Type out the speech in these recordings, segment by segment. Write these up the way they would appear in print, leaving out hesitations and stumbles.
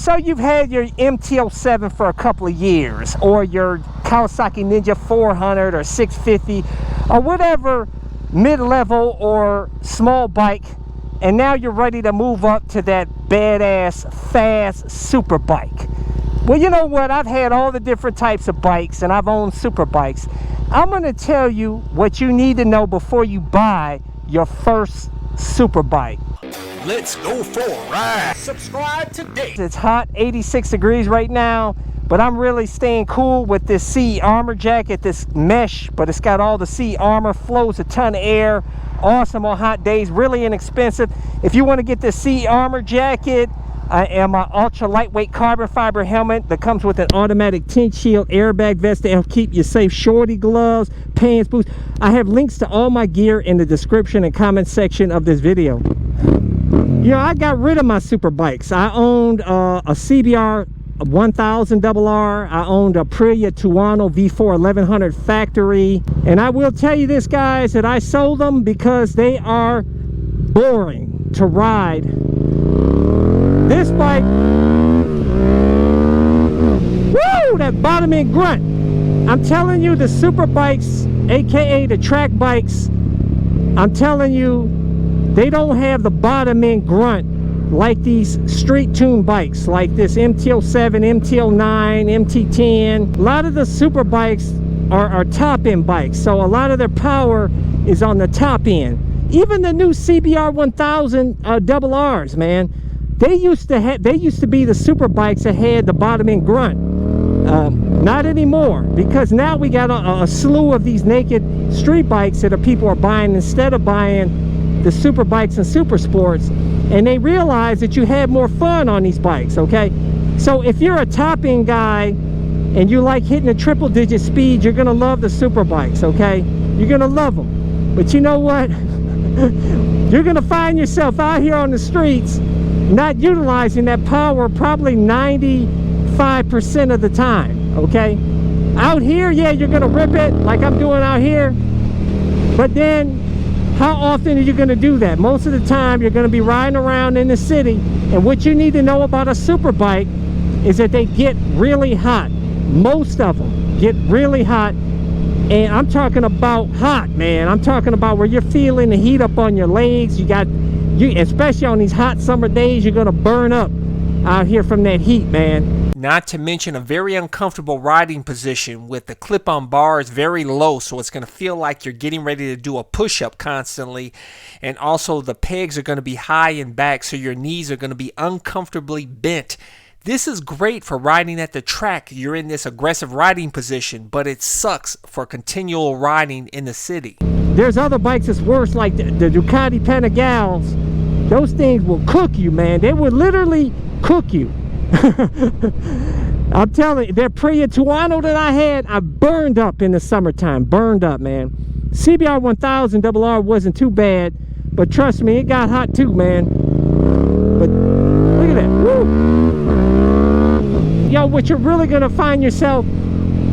So you've had your MT-07 for a couple of years, or your Kawasaki Ninja 400 or 650 or whatever mid-level or small bike, and now you're ready to move up to that badass fast super bike. Well, you know what, I've had all the different types of bikes and I've owned super bikes. I'm going to tell you what you need to know before you buy your first super bike. Let's go for a ride. Subscribe today. It's hot, 86 degrees right now, but I'm really staying cool with this CE armor jacket, this mesh, but it's got all the CE armor, flows a ton of air, awesome on hot days, really inexpensive. If you want to get this CE armor jacket and my ultra lightweight carbon fiber helmet that comes with an automatic tint shield, airbag vest to help keep you safe, shorty gloves, pants, boots, I have links to all my gear in the description and comment section of this video. You know, I got rid of my super bikes. I owned a CBR 1000 RR. I owned a Aprilia Tuono V4 1100 factory. And I will tell you this, guys, that I sold them because they are boring to ride. This bike, woo, that bottom end grunt. I'm telling you, the super bikes, aka the track bikes, I'm telling you, they don't have the bottom end grunt like these street tune bikes, like this MT-07, MT-09, MT-10. A lot of the super bikes are top end bikes, so a lot of their power is on the top end. Even the new CBR 1000 RRs, man, they used to be the super bikes that had the bottom end grunt. Not anymore, because now we got a slew of these naked street bikes that people are buying instead of buying the super bikes and super sports, and they realize that you have more fun on these bikes. Okay, so if you're a top end guy and you like hitting a triple digit speed, you're gonna love the super bikes. Okay, you're gonna love them. But you know what? You're gonna find yourself out here on the streets not utilizing that power probably 95% of the time. Okay, out here, yeah, you're gonna rip it like I'm doing out here, but then how often are you going to do that? Most of the time you're going to be riding around in the city, and what you need to know about a super bike is that they get really hot. Most of them get really hot, and I'm talking about hot, man. I'm talking about where you're feeling the heat up on your legs. Especially on these hot summer days, you're going to burn up out here from that heat, man. Not to mention a very uncomfortable riding position with the clip-on bars very low, so it's going to feel like you're getting ready to do a push-up constantly. And also the pegs are going to be high and back, so your knees are going to be uncomfortably bent. This is great for riding at the track. You're in this aggressive riding position, but it sucks for continual riding in the city. There's other bikes that's worse, like the Ducati Panigales. Those things will cook you, man. They will literally cook you. I'm telling you, that Aprilia Tuono that I had, I burned up in the summertime. Burned up, man. CBR 1000 RR wasn't too bad, but trust me, it got hot too, man. But look at that. Woo. Yo, what you're really gonna find yourself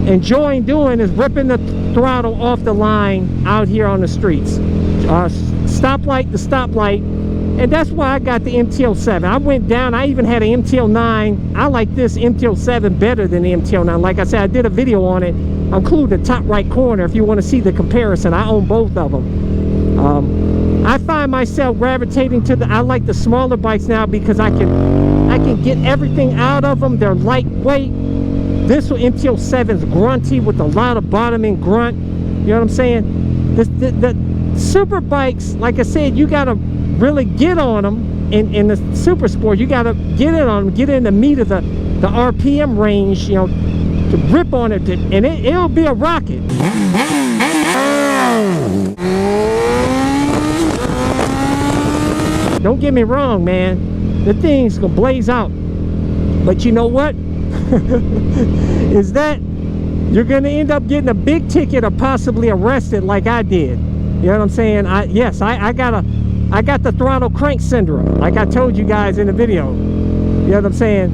enjoying doing is ripping the throttle off the line out here on the streets. Stoplight to stoplight. And that's why I got the MT-07. I went down, I even had an MT-09. I like this MT-07 better than the MT-09. Like I said, I did a video on it. I'll include the top right corner if you want to see the comparison. I own both of them. I find myself gravitating to I like the smaller bikes now because I can get everything out of them. They're lightweight. This MT-07 is grunty with a lot of bottom end grunt. You know what I'm saying? The super bikes, like I said, you gotta really get on them in the super sport. You got to get in on them, get in the meat of the RPM range, you know, to rip on it, and it'll be a rocket. Don't get me wrong, man, the thing's gonna blaze out, but you know what? Is that you're gonna end up getting a big ticket or possibly arrested like I did. You know what I'm saying? I got the throttle crank syndrome, like I told you guys in the video. You know what I'm saying?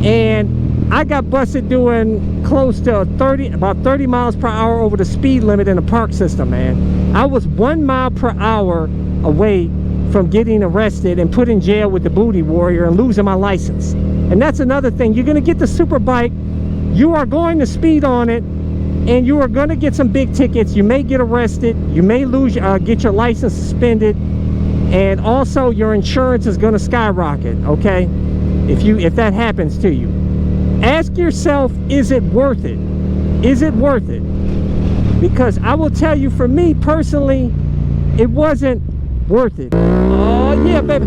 And I got busted doing close to about 30 miles per hour over the speed limit in the park system, man. I was 1 mile per hour away from getting arrested and put in jail with the booty warrior and losing my license. And that's another thing. You're going to get the Superbike, you are going to speed on it, and you are going to get some big tickets. You may get arrested, you may lose, get your license suspended, and also your insurance is going to skyrocket, okay, if that happens to you. Ask yourself, is it worth it? Is it worth it? Because I will tell you, for me personally, it wasn't worth it. Oh yeah, baby.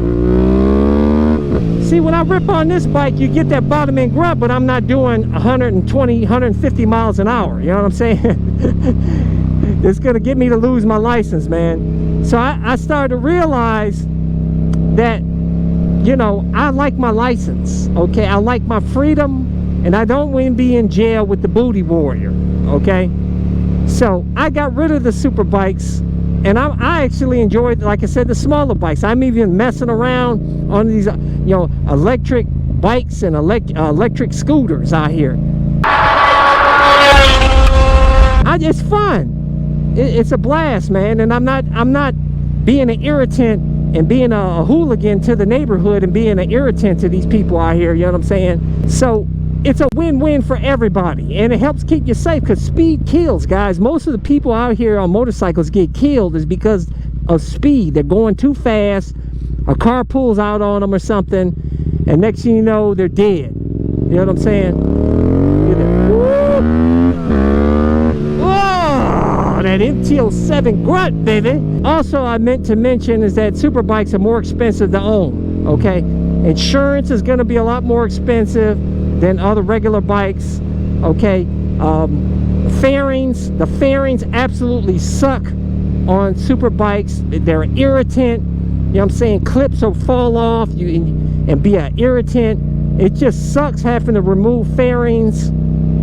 See, when I rip on this bike, you get that bottom end grunt, but I'm not doing 120, 150 miles an hour. You know what I'm saying? It's gonna get me to lose my license, man. So I started to realize that, you know, I like my license, okay? I like my freedom, and I don't want to be in jail with the booty warrior, okay? So I got rid of the super bikes, and I actually enjoyed, like I said, the smaller bikes. I'm even messing around on these, you know, electric bikes and electric scooters out here. It's fun. It's a blast, man. And I'm not being an irritant and being a hooligan to the neighborhood and being an irritant to these people out here. You know what I'm saying? So it's a win-win for everybody, and it helps keep you safe, because speed kills, guys. Most of the people out here on motorcycles get killed is because of speed. They're going too fast, a car pulls out on them or something, and next thing you know, they're dead. You know what I'm saying? Whoa, that MT-07 grunt, baby. Also, I meant to mention is that super bikes are more expensive to own, okay? Insurance is going to be a lot more expensive than other regular bikes, okay? The fairings absolutely suck on super bikes. They're irritant. You know what I'm saying? Clips will fall off and be an irritant. It just sucks having to remove fairings.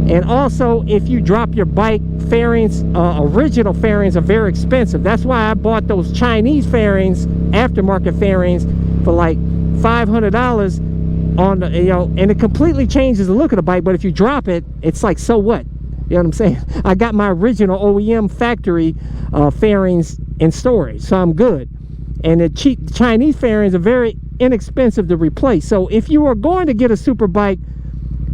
And also, if you drop your bike, fairings, original fairings are very expensive. That's why I bought those Chinese fairings, aftermarket fairings, for like $500 on, you know, and it completely changes the look of the bike. But if you drop it, it's like, so what? You know what I'm saying? I got my original OEM factory fairings in storage, so I'm good. And the cheap Chinese fairings are very inexpensive to replace. So if you are going to get a super bike,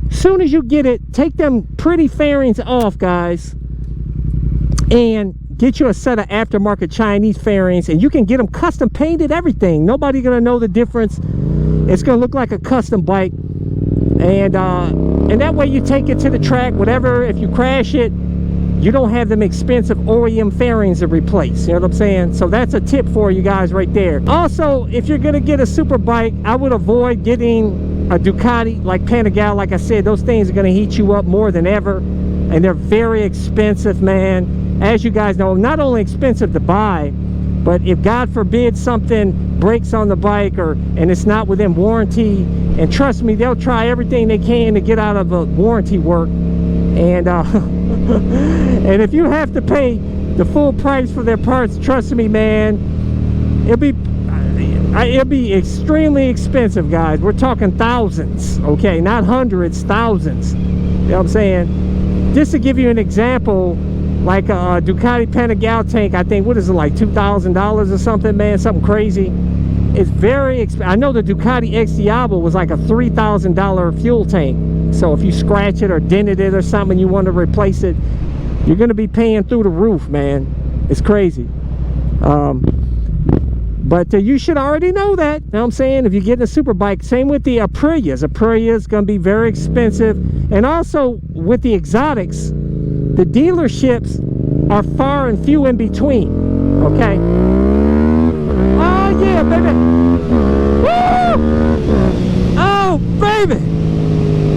soon as you get it, take them pretty fairings off, guys, and get you a set of aftermarket Chinese fairings, and you can get them custom painted, everything. Nobody's gonna know the difference. It's gonna look like a custom bike, and that way you take it to the track, whatever. If you crash it, you don't have them expensive OEM fairings to replace. You know what I'm saying? So that's a tip for you guys right there. Also, if you're gonna get a super bike, I would avoid getting a Ducati like Panigale. Like I said, those things are gonna heat you up more than ever, and they're very expensive, man. As you guys know, not only expensive to buy, but if God forbid something breaks on the bike and it's not within warranty, and trust me, they'll try everything they can to get out of the warranty work. And and if you have to pay the full price for their parts, trust me, man, it'll be extremely expensive, guys. We're talking thousands, okay? Not hundreds, thousands. You know what I'm saying? Just to give you an example, like a Ducati Panigale tank, I think, what is it, like $2,000 or something, man? Something crazy. It's very expensive. I know the Ducati X Diablo was like a $3,000 fuel tank. So if you scratch it or dented it or something, you want to replace it, you're going to be paying through the roof, man. It's crazy. But you should already know that. You know what I'm saying? If you're getting a super bike, same with the Aprilias. Aprilia is going to be very expensive. And also with the exotics, the dealerships are far and few in between, okay? Oh yeah, baby! Woo! Oh baby!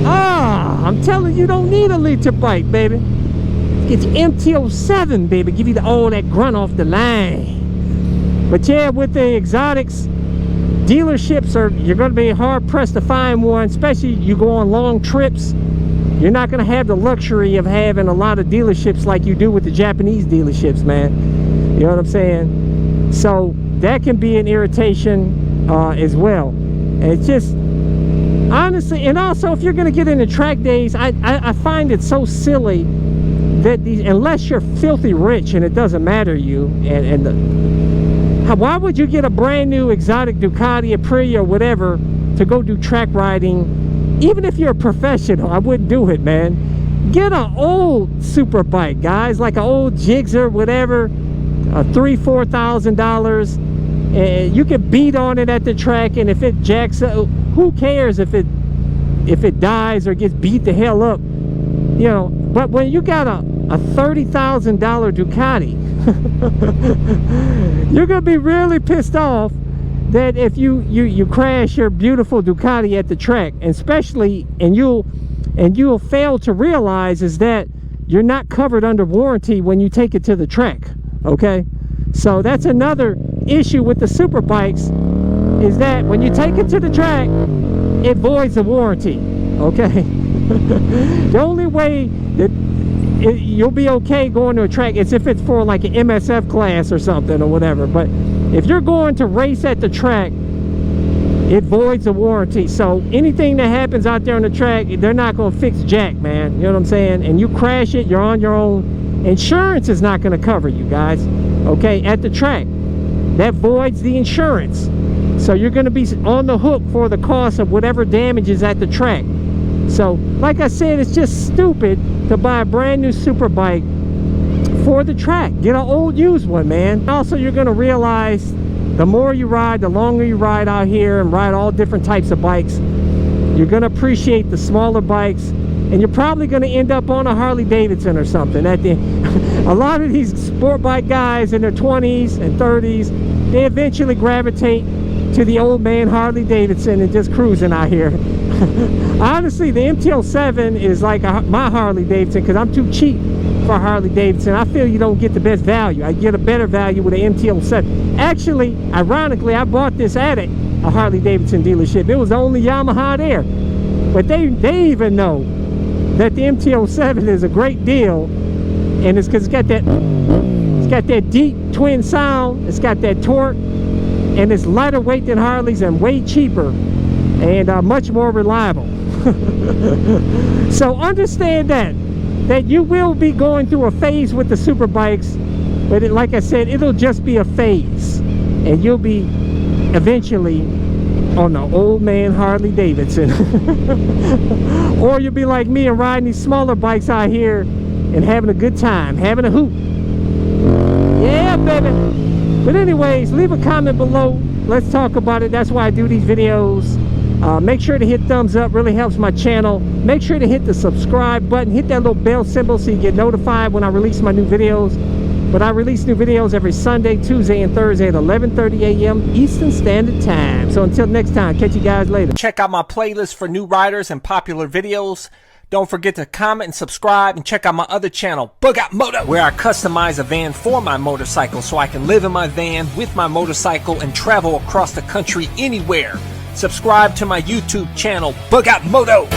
Ah, I'm telling you, don't need a liter bike, baby. It's MT-07, baby. Give you all that grunt off the line. But yeah, with the exotics, dealerships you're going to be hard pressed to find one, especially you go on long trips. You're not going to have the luxury of having a lot of dealerships like you do with the Japanese dealerships, man. You know what I'm saying? So that can be an irritation as well. And it's just, honestly, and also if you're going to get into track days, I find it so silly that unless you're filthy rich and it doesn't matter to you, why would you get a brand new exotic Ducati, Aprilia, or whatever to go do track riding even if you're a professional, I wouldn't do it, man. Get an old super bike, guys, like an old Gixxer, whatever, $3,000-$4,000, and you can beat on it at the track, and if it jacks up, who cares if it dies or gets beat the hell up, you know. But when you got a $30,000 Ducati, you're gonna be really pissed off that if you crash your beautiful Ducati at the track, and especially, and you'll fail to realize is that you're not covered under warranty when you take it to the track. Okay, so that's another issue with the super bikes, is that when you take it to the track, it voids the warranty. Okay. The only way that you'll be okay going to a track is if it's for like an MSF class or something or whatever. But if you're going to race at the track, it voids the warranty. So anything that happens out there on the track, they're not going to fix jack, man. You know what I'm saying? And you crash it, you're on your own. Insurance is not going to cover you, guys. Okay, at the track, that voids the insurance. So you're going to be on the hook for the cost of whatever damage is at the track. So, like I said, it's just stupid to buy a brand new super bike for the track. Get an old used one, man. Also, you're going to realize the more you ride, the longer you ride out here and ride all different types of bikes, you're going to appreciate the smaller bikes, and you're probably going to end up on a Harley Davidson or something. A lot of these sport bike guys in their 20s and 30s, they eventually gravitate to the old man Harley Davidson and just cruising out here. Honestly, the MTL7 is like my Harley Davidson, because I'm too cheap for Harley Davidson. I feel you don't get the best value. I get a better value with an MTL7. Actually, ironically, I bought this at a Harley Davidson dealership. It was the only Yamaha there, but they even know that the MTL7 is a great deal, and it's because it's got that deep twin sound, it's got that torque, and it's lighter weight than Harleys and way cheaper and much more reliable. So understand that you will be going through a phase with the super bikes, but like I said, it'll just be a phase, and you'll be eventually on the old man Harley Davidson. Or you'll be like me and riding these smaller bikes out here and having a good time, having a hoot. Yeah, baby. But anyways, leave a comment below. Let's talk about it. That's why I do these videos. Make sure to hit thumbs up, really helps my channel. Make sure to hit the subscribe button, hit that little bell symbol so you get notified when I release my new videos. But I release new videos every Sunday, Tuesday, and Thursday at 11:30 a.m. Eastern Standard Time. So until next time, catch you guys later. Check out my playlist for new riders and popular videos. Don't forget to comment and subscribe, and check out my other channel, Bug Out Moto, where I customize a van for my motorcycle so I can live in my van with my motorcycle and travel across the country anywhere. Subscribe to my YouTube channel, Bug Out Moto.